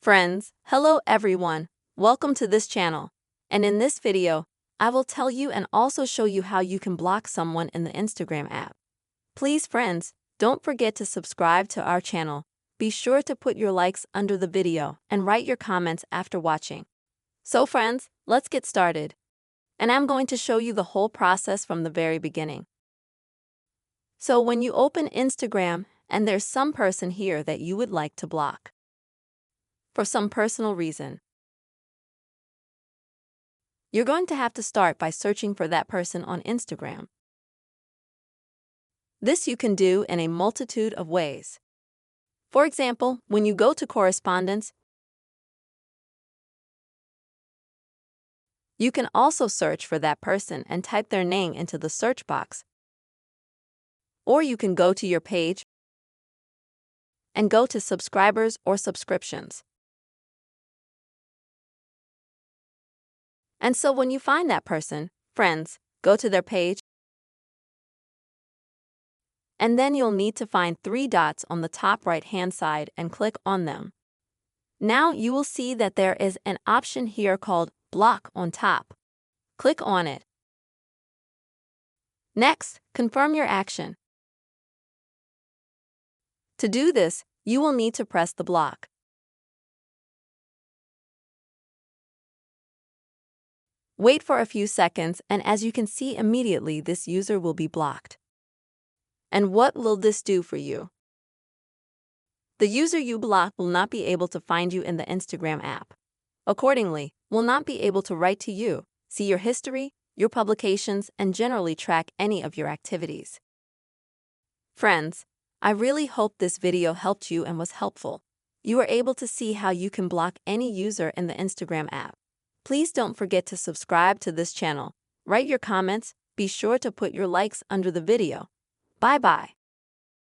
Friends, hello everyone. Welcome to this channel. And in this video, I will tell you and also show you how you can block someone in the Instagram app. Please friends, don't forget to subscribe to our channel. Be sure to put your likes under the video and write your comments after watching. So friends, let's get started. And I'm going to show you the whole process from the very beginning. So when you open Instagram and there's some person here that you would like to block for some personal reason, you're going to have to start by searching for that person on Instagram. This you can do in a multitude of ways. For example, when you go to correspondence, you can also search for that person and type their name into the search box. Or you can go to your page and go to subscribers or subscriptions. And so when you find that person, friends, go to their page, and then you'll need to find 3 dots on the top right-hand side and click on them. Now you will see that there is an option here called Block on top. Click on it. Next, confirm your action. To do this, you will need to press the block. Wait for a few seconds, and as you can see immediately, this user will be blocked. And what will this do for you? The user you block will not be able to find you in the Instagram app. Accordingly, will not be able to write to you, see your history, your publications, and generally track any of your activities. Friends, I really hope this video helped you and was helpful. You were able to see how you can block any user in the Instagram app. Please don't forget to subscribe to this channel. Write your comments. Be sure to put your likes under the video. Bye-bye.